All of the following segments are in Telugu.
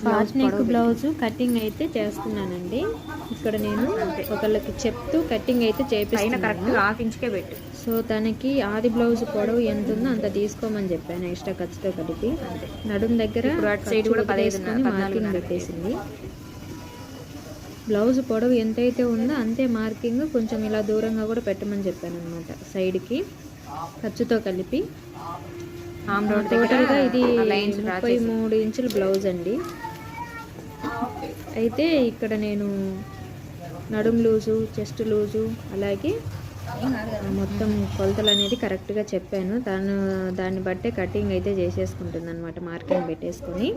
పార్ట్ నెక్ బ్లౌజ్ కటింగ్ అయితే చేస్తున్నానండి. ఇక్కడ నేను ఒకళ్ళకి చెప్తూ కటింగ్ అయితే చేపిస్తాను. కరెక్ట్గా హాఫ్ ఇంచ్కే పెట్టు. సో తనకి ఆది బ్లౌజ్ పొడవు ఎంత ఉందో అంత తీసుకోమని చెప్పాను, ఎక్స్ట్రా ఖర్చుతో కలిపి. నడుము దగ్గర సైడ్ కూడా మార్కింగ్ పెట్టేసింది. బ్లౌజ్ పొడవు ఎంతైతే ఉందో అంతే మార్కింగ్ కొంచెం ఇలా దూరంగా కూడా పెట్టమని చెప్పాను అనమాట, సైడ్కి ఖర్చుతో కలిపి. టోటల్గా ఇది 33 ఇంచుల బ్లౌజ్ అండి. అయితే ఇక్కడ నేను నడుము లూజు, చెస్ట్ లూజు, అలాగే మొత్తం కొలతలు అనేది కరెక్ట్గా చెప్పాను. దాన్ని బట్టే కటింగ్ అయితే చేసేసుకుంటుంది అనమాట, మార్కింగ్ పెట్టేసుకొని.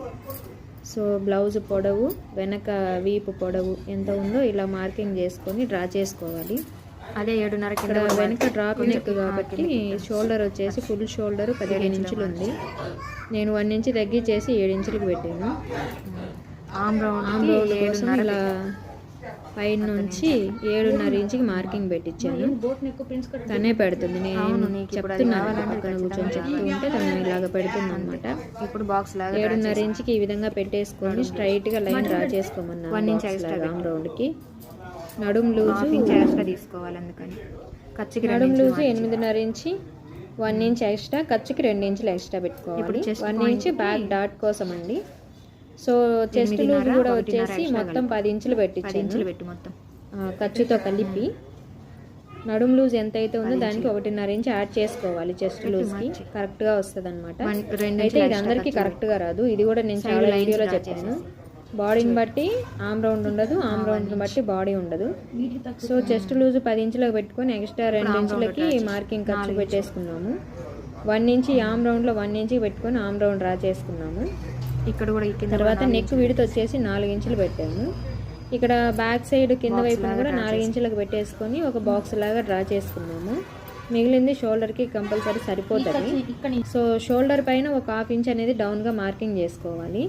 సో బ్లౌజ్ పొడవు, వెనక వీపు పొడవు ఎంత ఉందో ఇలా మార్కింగ్ చేసుకొని డ్రా చేసుకోవాలి. అదే 7.5 ఇక్కడ వెనక డ్రాప్ నెక్ కాబట్టి షోల్డర్ వచ్చేసి ఫుల్ షోల్డర్ 15 ఇంచులు ఉంది. నేను 1 ఇంచ్ తగ్గించేసి 7 ఇంచులకు పెట్టాను. ఆమ్ రౌండ్ కోసం ఇలా పైన నుంచి 7.5 ఇంచుకి మార్కింగ్ పెట్టించాను. తనే పెడుతుంది, నేను చెప్తున్నాను పక్కన కూర్చొని చెప్తూ ఉంటే తను ఇలాగ పెడుతుంది అనమాట. ఇప్పుడు బాక్స్ లాగా 7.5 ఇంచుకి ఈ విధంగా పెట్టేసుకొని స్ట్రైట్గా లైన్ డ్రా చేసుకోమన్నాను. 1 ఇంచ్ ఎక్స్ట్రా ఆమ్ రౌండ్కి. నడుము లూజు ఎక్స్ట్రా తీసుకోవాలి, అందుకని ఖర్చుకి నడుము లూజు 8.5 ఇంచి, 1 ఇంచ్ ఎక్స్ట్రా, ఖర్చుకి 2 ఇంచులు ఎక్స్ట్రా పెట్టుకోవాలి. 1 ఇంచ్ బ్యాక్ డాట్ కోసం అండి. సో చెస్ట్ లూజ్ కూడా వచ్చేసి మొత్తం 10 ఇంచులు పెట్టించాను మొత్తం ఖర్చుతో కలిపి. నడుము లూజ్ ఎంత అయితే ఉందో దానికి 1.5 ఇంచ్ యాడ్ చేసుకోవాలి చెస్ట్ లూజ్కి, కరెక్ట్గా వస్తుంది అనమాట. అయితే ఇది అందరికీ కరెక్ట్గా రాదు, ఇది కూడా నేను చాలా వీడియోలో చెప్పాను. బాడీని బట్టి ఆమ్ రౌండ్ ఉండదు, ఆమ్ రౌండ్ని బట్టి బాడీ ఉండదు. సో చెస్ట్ లూజ్ 10 ఇంచులకు పెట్టుకొని ఎక్స్ట్రా 2 ఇంచులకి మార్కింగ్ ఖర్చు పెట్టేసుకున్నాము. 1 ఇంచ్ ఆమ్ రౌండ్లో 1 ఇంచ్కి పెట్టుకొని ఆమ్ రౌండ్ డ్రా చేసుకున్నాము. ఇక్కడ కూడా తర్వాత నెక్ విడత వచ్చేసి 4 ఇంచులు పెట్టాము. ఇక్కడ బ్యాక్ సైడ్ కింద వైపున కూడా 4 ఇంచులకు పెట్టేసుకొని ఒక బాక్స్ లాగా డ్రా చేసుకున్నాము. మిగిలింది షోల్డర్కి కంపల్సరీ సరిపోతుంది. సో షోల్డర్ పైన ఒక 1/2 ఇంచ్ అనేది డౌన్గా మార్కింగ్ చేసుకోవాలి.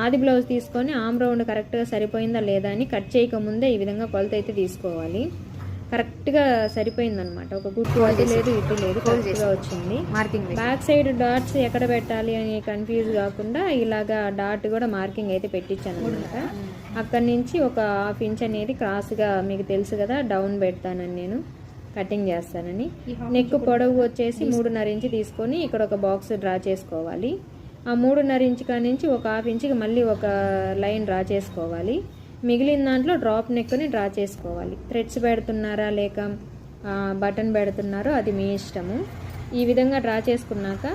ఆది బ్లౌజ్ తీసుకొని ఆమ్ రౌండ్ కరెక్ట్గా సరిపోయిందా లేదా అని కట్ చేయకముందే ఈ విధంగా కొలత అయితే తీసుకోవాలి. కరెక్ట్గా సరిపోయిందనమాట, ఒక గుట్టు అటు లేదు ఇటు లేదు, కరెక్ట్గా వచ్చింది. బ్యాక్ సైడ్ డాట్స్ ఎక్కడ పెట్టాలి అని కన్ఫ్యూజ్ కాకుండా ఇలాగా డాట్ కూడా మార్కింగ్ అయితే పెట్టించాను అనమాట. అక్కడి నుంచి ఒక 1/2 ఇంచ్ అనేది క్రాస్గా, మీకు తెలుసు కదా డౌన్ పెడతానని నేను కటింగ్ చేస్తానని. నెక్ పొడవు వచ్చేసి 3.5 ఇంచ్ తీసుకొని ఇక్కడ ఒక బాక్స్ డ్రా చేసుకోవాలి. ఆ 3.5 ఇంచ్ కాడి నుంచి ఒక 1/2 ఇంచ్కి మళ్ళీ ఒక లైన్ డ్రా చేసుకోవాలి. మిగిలిన దాంట్లో డ్రాప్ నెక్ని డ్రా చేసుకోవాలి. థ్రెడ్స్ పెడుతున్నారా లేక బటన్ పెడుతున్నారో అది మీ ఇష్టము. ఈ విధంగా డ్రా చేసుకున్నాక